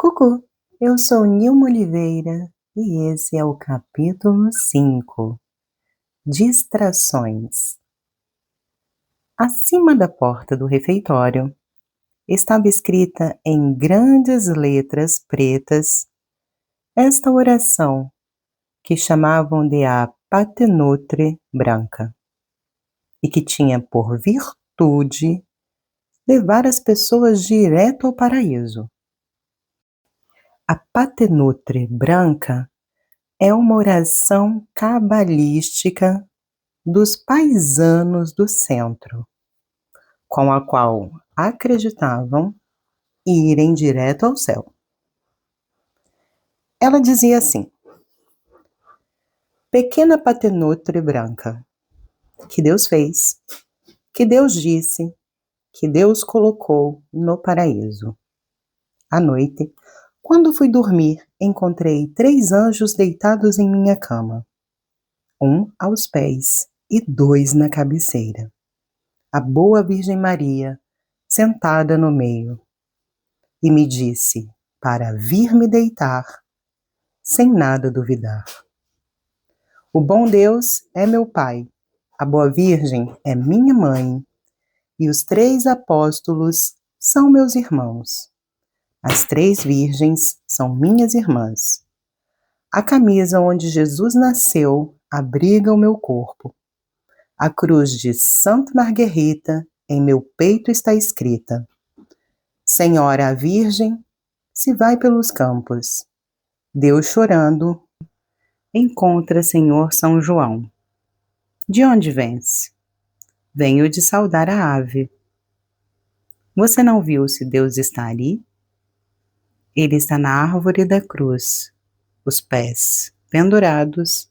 Cucu, eu sou Nilma Oliveira e esse é o capítulo 5. Distrações. Acima da porta do refeitório estava escrita em grandes letras pretas esta oração que chamavam de a Paternoster Branca e que tinha por virtude levar as pessoas direto ao paraíso. A Paternoster Branca é uma oração cabalística dos paisanos do centro, com a qual acreditavam irem direto ao céu. Ela dizia assim: pequena Paternoster Branca, que Deus fez, que Deus disse, que Deus colocou no paraíso. À noite, quando fui dormir, encontrei 3 anjos deitados em minha cama, um aos pés e 2 na cabeceira. A boa Virgem Maria, sentada no meio, e me disse para vir me deitar, sem nada duvidar. O bom Deus é meu Pai, a boa Virgem é minha mãe, e os 3 apóstolos são meus irmãos. As 3 virgens são minhas irmãs. A camisa onde Jesus nasceu abriga o meu corpo. A cruz de Santa Marguerita em meu peito está escrita: Senhora a Virgem, se vai pelos campos. Deus chorando, encontra Senhor São João. De onde vens? Venho de saudar a ave. Você não viu se Deus está ali? Ele está na árvore da cruz, os pés pendurados,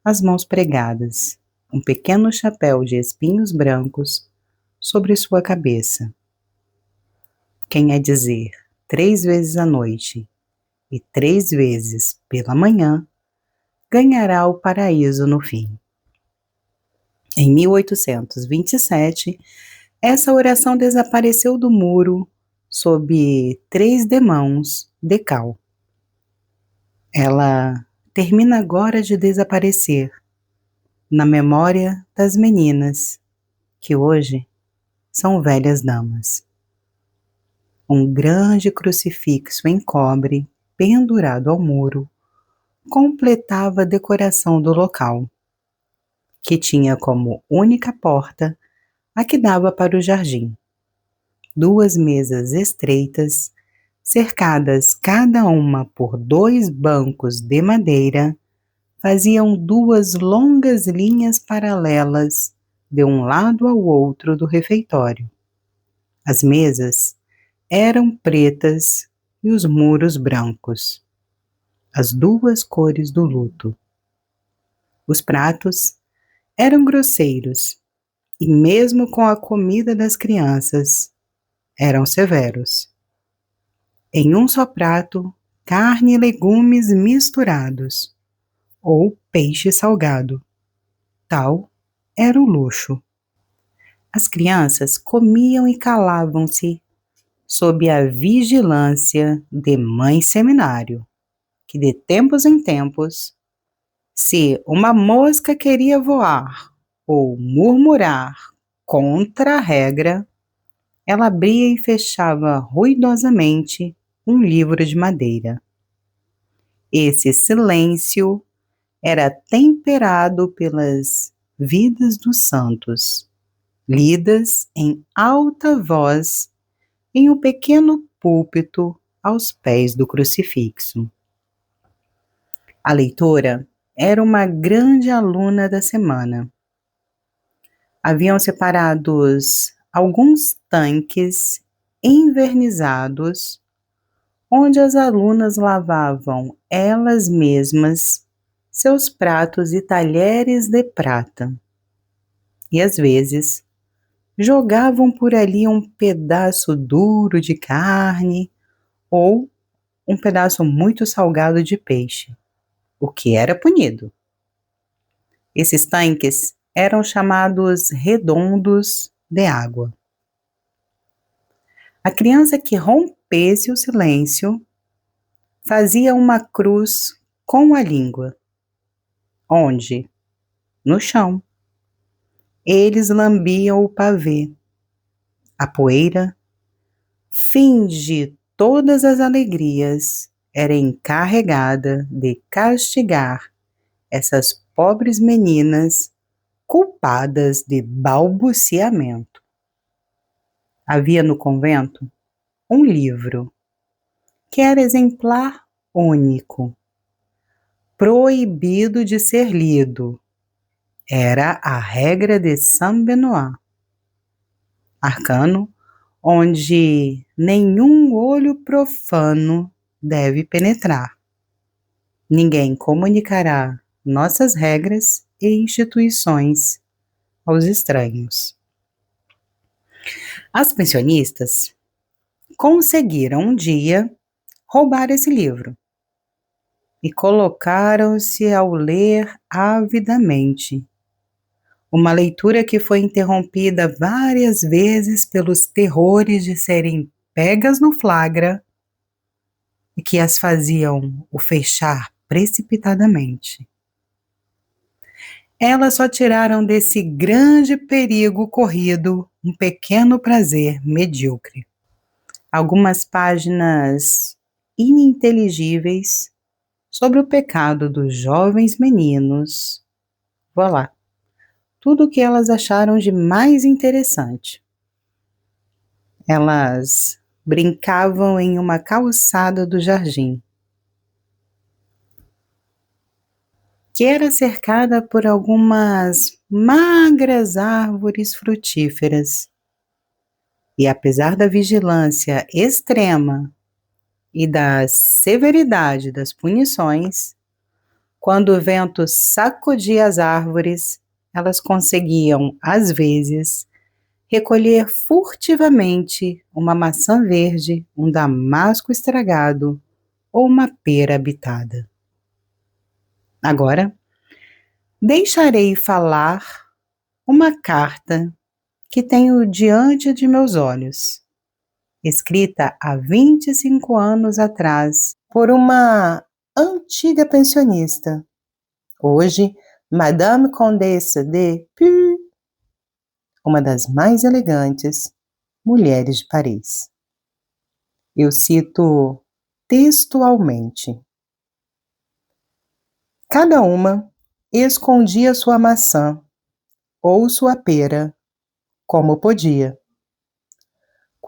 as mãos pregadas, um pequeno chapéu de espinhos brancos sobre sua cabeça. Quem é dizer 3 vezes à noite e 3 vezes pela manhã, ganhará o paraíso no fim. Em 1827, essa oração desapareceu do muro sob 3 demãos de cal. Ela termina agora de desaparecer na memória das meninas, que hoje são velhas damas. Um grande crucifixo em cobre, pendurado ao muro, completava a decoração do local, que tinha como única porta a que dava para o jardim. 2 mesas estreitas, cercadas cada uma por 2 bancos de madeira, faziam 2 longas linhas paralelas de um lado ao outro do refeitório. As mesas eram pretas e os muros brancos, as 2 cores do luto. Os pratos eram grosseiros e, mesmo com a comida das crianças, eram severos. Em um só prato, carne e legumes misturados, ou peixe salgado. Tal era o luxo. As crianças comiam e calavam-se sob a vigilância de mãe seminário, que de tempos em tempos, se uma mosca queria voar ou murmurar contra a regra, ela abria e fechava ruidosamente um livro de madeira. Esse silêncio era temperado pelas vidas dos santos, lidas em alta voz em um pequeno púlpito aos pés do crucifixo. A leitora era uma grande aluna da semana. Haviam separados alguns tanques envernizados, onde as alunas lavavam elas mesmas seus pratos e talheres de prata. E às vezes jogavam por ali um pedaço duro de carne ou um pedaço muito salgado de peixe, o que era punido. Esses tanques eram chamados redondos de água. A criança que rompesse o silêncio fazia uma cruz com a língua. Onde? No chão. Eles lambiam o pavê. A poeira, fim de todas as alegrias, era encarregada de castigar essas pobres meninas culpadas de balbuciamento. Havia no convento um livro que era exemplar único, proibido de ser lido. Era a regra de Saint Benoît, arcano onde nenhum olho profano deve penetrar. Ninguém comunicará nossas regras e instituições aos estranhos. As pensionistas conseguiram um dia roubar esse livro e colocaram-se ao ler avidamente. Uma leitura que foi interrompida várias vezes pelos terrores de serem pegas no flagra e que as faziam o fechar precipitadamente. Elas só tiraram desse grande perigo corrido um pequeno prazer medíocre. Algumas páginas ininteligíveis sobre o pecado dos jovens meninos. Vá lá. Tudo o que elas acharam de mais interessante. Elas brincavam em uma calçada do jardim, que era cercada por algumas magras árvores frutíferas. E apesar da vigilância extrema e da severidade das punições, quando o vento sacudia as árvores, elas conseguiam, às vezes, recolher furtivamente uma maçã verde, um damasco estragado ou uma pera habitada. Agora, deixarei falar uma carta que tenho diante de meus olhos, escrita há 25 anos atrás por uma antiga pensionista, hoje Madame Comtesse de Pu, uma das mais elegantes mulheres de Paris. Eu cito textualmente. Cada uma escondia sua maçã ou sua pera como podia.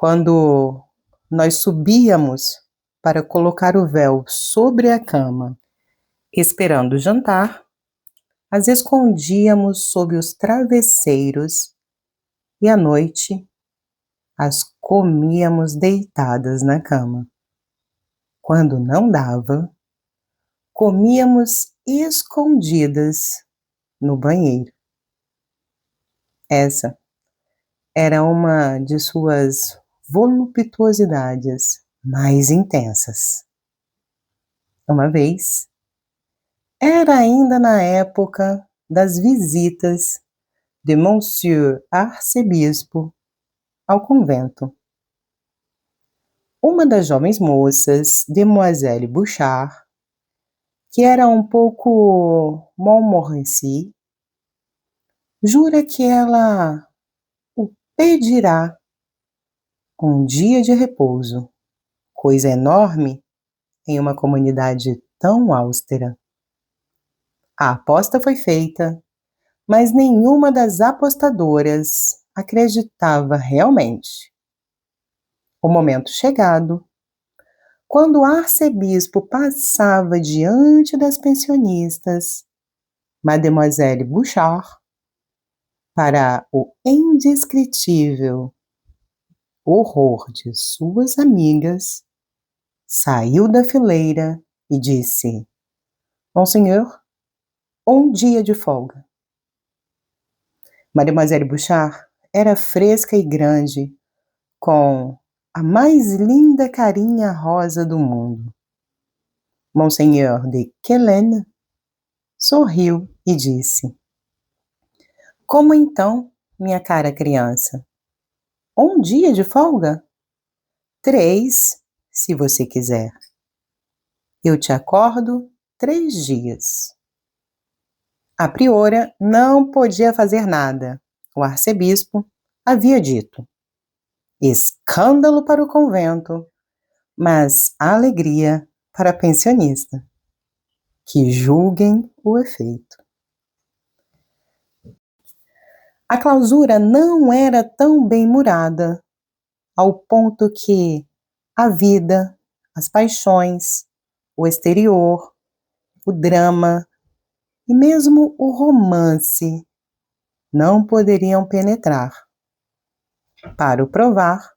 Quando nós subíamos para colocar o véu sobre a cama, esperando jantar, as escondíamos sob os travesseiros e à noite as comíamos deitadas na cama. Quando não dava, comíamos escondidas no banheiro. Essa era uma de suas voluptuosidades mais intensas. Uma vez, era ainda na época das visitas de Monsieur Arcebispo ao convento. Uma das jovens moças, Demoiselle Bouchard, que era um pouco Montmorency, jura que ela o pedirá um dia de repouso, coisa enorme em uma comunidade tão austera. A aposta foi feita, mas nenhuma das apostadoras acreditava realmente. O momento chegado, quando o arcebispo passava diante das pensionistas, Mademoiselle Bouchard, para o indescritível horror de suas amigas, saiu da fileira e disse: Monseigneur, um dia de folga. Mademoiselle Bouchard era fresca e grande, com a mais linda carinha rosa do mundo. Monseigneur de Quelaine sorriu e disse: Como então, minha cara criança? Um dia de folga? 3, se você quiser. Eu te acordo 3 dias. A priora não podia fazer nada. O arcebispo havia dito. Escândalo para o convento, mas alegria para a pensionista. Que julguem o efeito. A clausura não era tão bem murada, ao ponto que a vida, as paixões, o exterior, o drama e mesmo o romance não poderiam penetrar. Para o provar,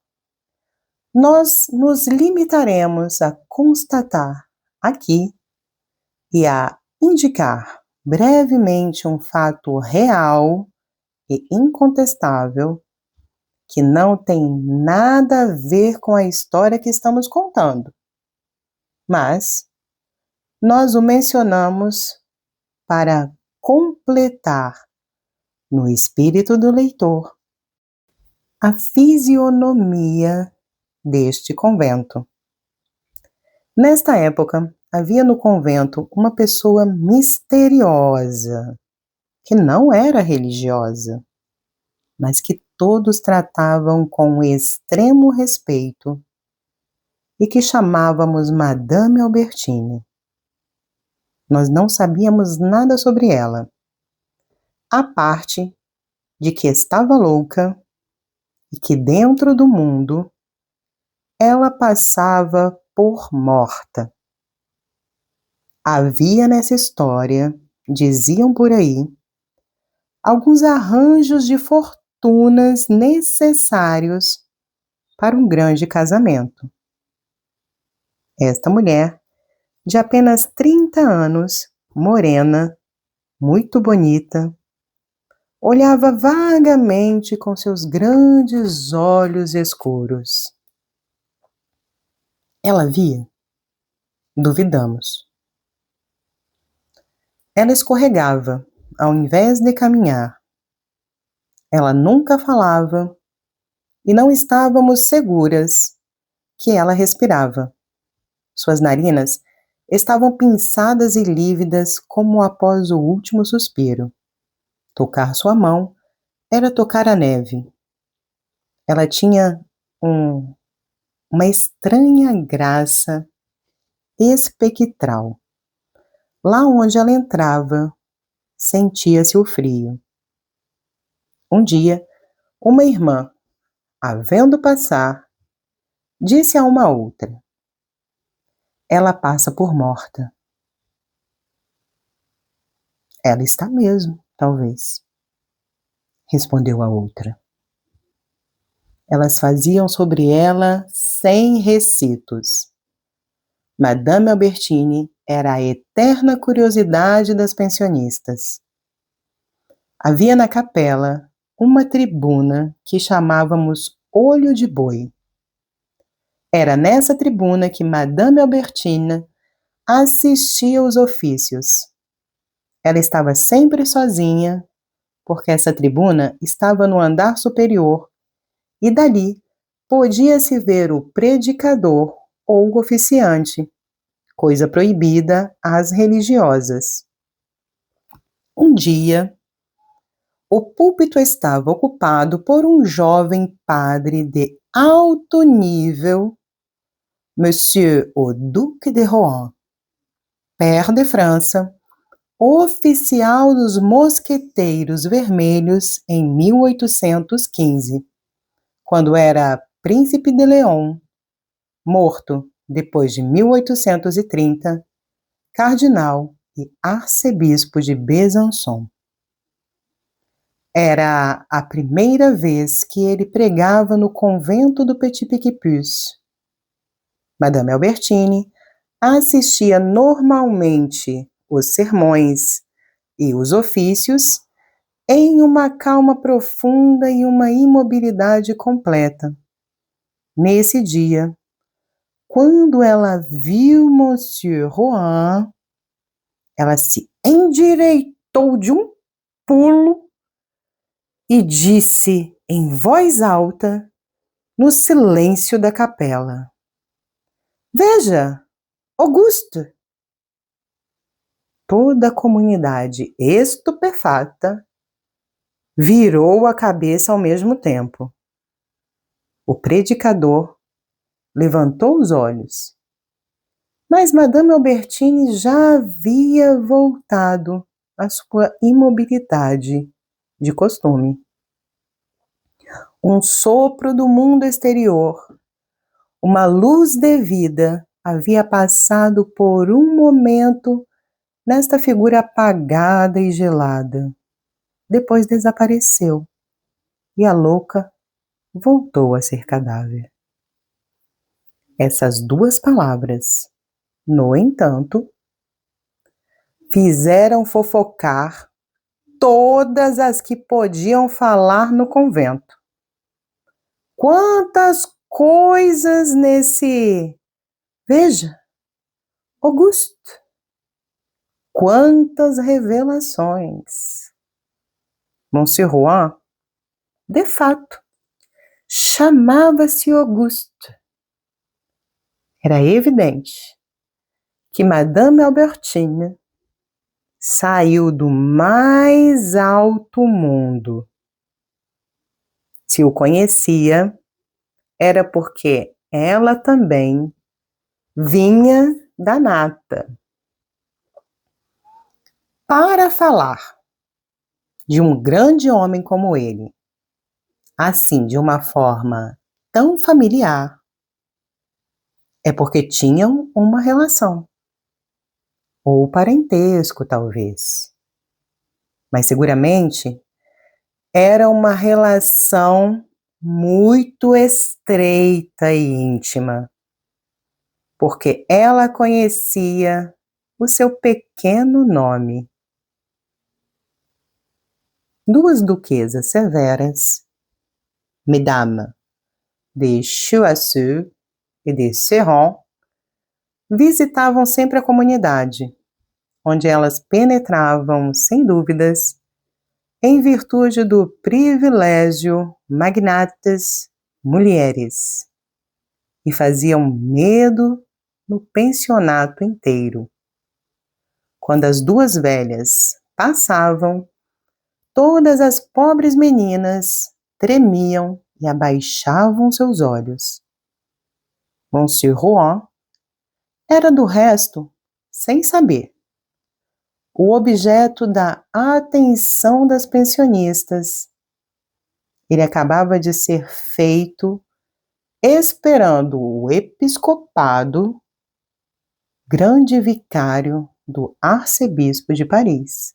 nós nos limitaremos a constatar aqui e a indicar brevemente um fato real e incontestável que não tem nada a ver com a história que estamos contando. Mas nós o mencionamos para completar no espírito do leitor a fisionomia deste convento. Nesta época, havia no convento uma pessoa misteriosa, que não era religiosa, mas que todos tratavam com extremo respeito e que chamávamos Madame Albertine. Nós não sabíamos nada sobre ela, à parte de que estava louca e que dentro do mundo ela passava por morta. Havia nessa história, diziam por aí, alguns arranjos de fortunas necessários para um grande casamento. Esta mulher, de apenas 30 anos, morena, muito bonita, olhava vagamente com seus grandes olhos escuros. Ela via? Duvidamos. Ela escorregava, ao invés de caminhar. Ela nunca falava e não estávamos seguras que ela respirava. Suas narinas estavam pinçadas e lívidas como após o último suspiro. Tocar sua mão era tocar a neve. Ela tinha uma estranha graça espectral. Lá onde ela entrava, sentia-se o frio. Um dia, uma irmã, a vendo passar, disse a uma outra: ela passa por morta. Ela está mesmo, talvez, respondeu a outra. Elas faziam sobre ela 100 recitos. Madame Albertine era a eterna curiosidade das pensionistas. Havia na capela uma tribuna que chamávamos Olho de Boi. Era nessa tribuna que Madame Albertine assistia aos ofícios. Ela estava sempre sozinha, porque essa tribuna estava no andar superior e dali podia-se ver o predicador ou o oficiante, coisa proibida às religiosas. Um dia, o púlpito estava ocupado por um jovem padre de alto nível, Monsieur o Duc de Rohan, pair de França, oficial dos Mosqueteiros Vermelhos em 1815, quando era príncipe de León, morto depois de 1830, cardinal e arcebispo de Besançon. Era a primeira vez que ele pregava no convento do Petit Picpus. Madame Albertine assistia normalmente os sermões e os ofícios em uma calma profunda e uma imobilidade completa. Nesse dia, quando ela viu Monsieur Rohan, ela se endireitou de um pulo e disse em voz alta, no silêncio da capela: Veja, Auguste! Toda a comunidade, estupefata, virou a cabeça ao mesmo tempo. O predicador levantou os olhos, mas Madame Albertine já havia voltado à sua imobilidade de costume. Um sopro do mundo exterior, uma luz de vida havia passado por um momento nesta figura apagada e gelada. Depois desapareceu e a louca voltou a ser cadáver. Essas duas palavras, no entanto, fizeram fofocar todas as que podiam falar no convento. Quantas coisas nesse... Veja, Auguste, quantas revelações! Monsieur Rouen, de fato, chamava-se Auguste. Era evidente que Madame Albertine saiu do mais alto mundo. Se o conhecia, era porque ela também vinha da nata. Para falar de um grande homem como ele, assim, de uma forma tão familiar, é porque tinham uma relação. Ou parentesco, talvez. Mas seguramente era uma relação muito estreita e íntima, porque ela conhecia o seu pequeno nome. Duas duquesas severas, Mesdames de Choiseul e de Serran, visitavam sempre a comunidade, onde elas penetravam, sem dúvidas, em virtude do privilégio magnates mulheres, e faziam medo no pensionato inteiro. Quando as duas velhas passavam, todas as pobres meninas tremiam e abaixavam seus olhos. Monsieur Rouen era, do resto, sem saber, o objeto da atenção das pensionistas. Ele acabava de ser feito esperando o episcopado, grande vicário do arcebispo de Paris.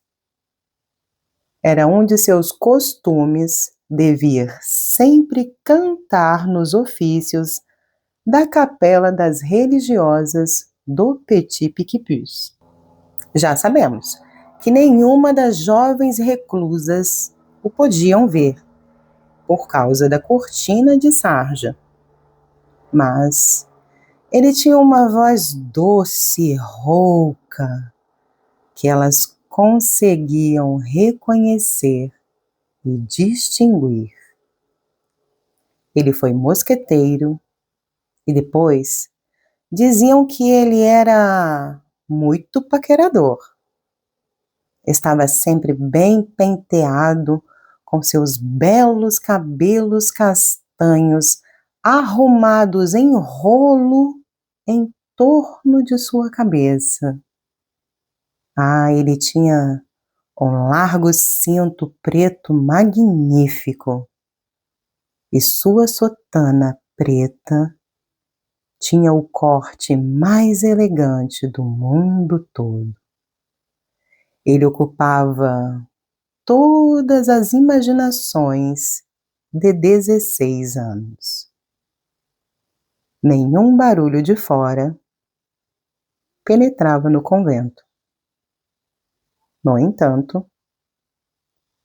Era um de seus costumes de vir sempre cantar nos ofícios da capela das religiosas do Petit Picpus. Já sabemos que nenhuma das jovens reclusas o podiam ver, por causa da cortina de sarja. Mas ele tinha uma voz doce e rouca, que elas conseguiam reconhecer e distinguir. Ele foi mosqueteiro e depois diziam que ele era muito paquerador. Estava sempre bem penteado, com seus belos cabelos castanhos arrumados em rolo em torno de sua cabeça. Ele tinha um largo cinto preto magnífico e sua sotana preta tinha o corte mais elegante do mundo todo. Ele ocupava todas as imaginações de 16 anos. Nenhum barulho de fora penetrava no convento. No entanto,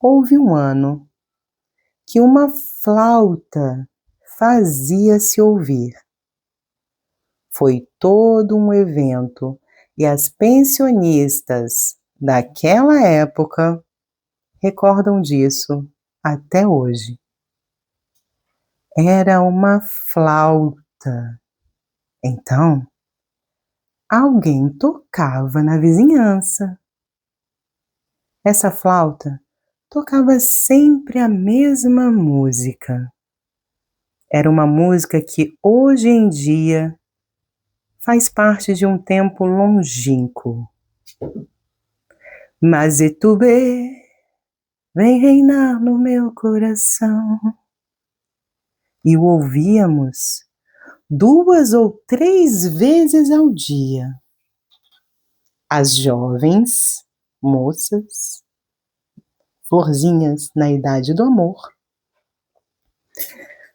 houve um ano que uma flauta fazia-se ouvir. Foi todo um evento e as pensionistas daquela época recordam disso até hoje. Era uma flauta. Então, alguém tocava na vizinhança. Essa flauta tocava sempre a mesma música. Era uma música que hoje em dia faz parte de um tempo longínquo. Mazitubê, vem reinar no meu coração. E o ouvíamos 2 ou 3 vezes ao dia. As jovens, moças, florzinhas na idade do amor,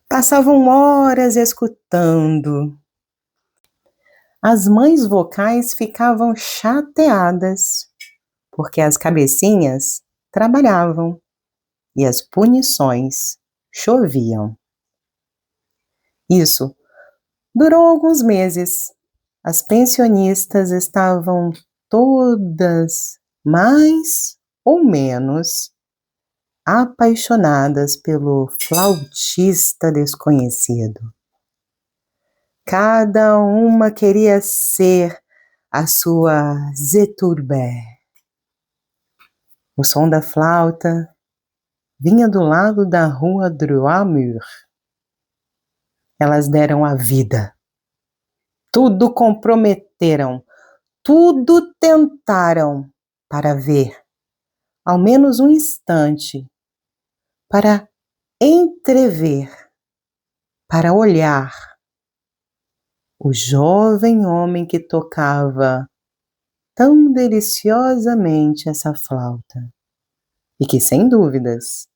passavam horas escutando. As mães vocais ficavam chateadas, porque as cabecinhas trabalhavam e as punições choviam. Isso durou alguns meses. As pensionistas estavam todas, mais ou menos, apaixonadas pelo flautista desconhecido. Cada uma queria ser a sua Zeturbé. O som da flauta vinha do lado da rua Droit-Mur. Elas deram a vida. Tudo comprometeram, tudo tentaram para ver, ao menos um instante, para entrever, para olhar o jovem homem que tocava tão deliciosamente essa flauta e que, sem dúvidas,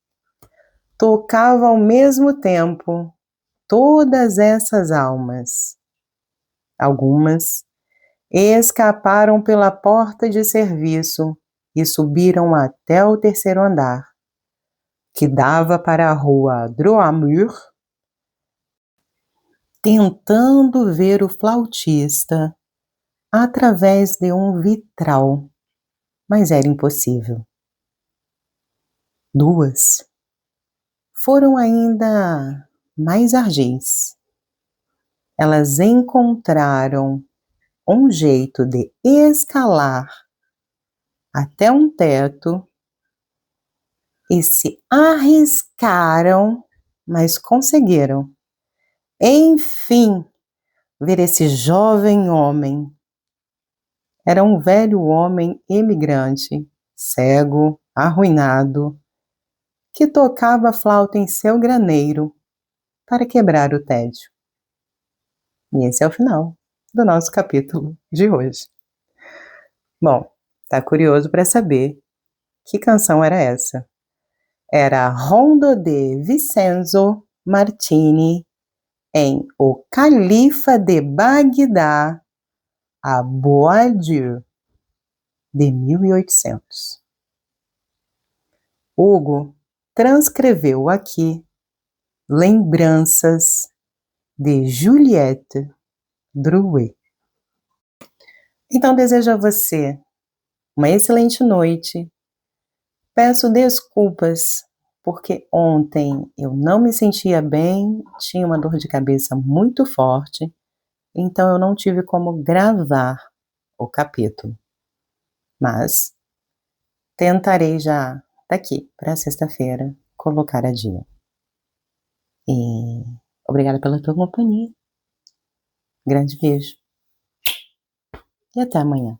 tocava ao mesmo tempo todas essas almas. Algumas escaparam pela porta de serviço e subiram até o 3º andar, que dava para a rua Droit-Mur, tentando ver o flautista através de um vitral, mas era impossível. 2 foram ainda mais ardis. Elas encontraram um jeito de escalar até um teto e se arriscaram, mas conseguiram, enfim, ver esse jovem homem. Era um velho homem imigrante, cego, arruinado, que tocava a flauta em seu graneiro para quebrar o tédio. E esse é o final do nosso capítulo de hoje. Bom, tá curioso para saber que canção era essa? Era Rondo de Vincenzo Martini em O Califa de Bagdá, a Boiadieu, de 1800. Hugo transcreveu aqui lembranças de Juliette Drouet. Então desejo a você uma excelente noite. Peço desculpas porque ontem eu não me sentia bem, tinha uma dor de cabeça muito forte, então eu não tive como gravar o capítulo. Mas tentarei já daqui para sexta-feira colocar a dia. E obrigada pela tua companhia. Grande beijo. E até amanhã.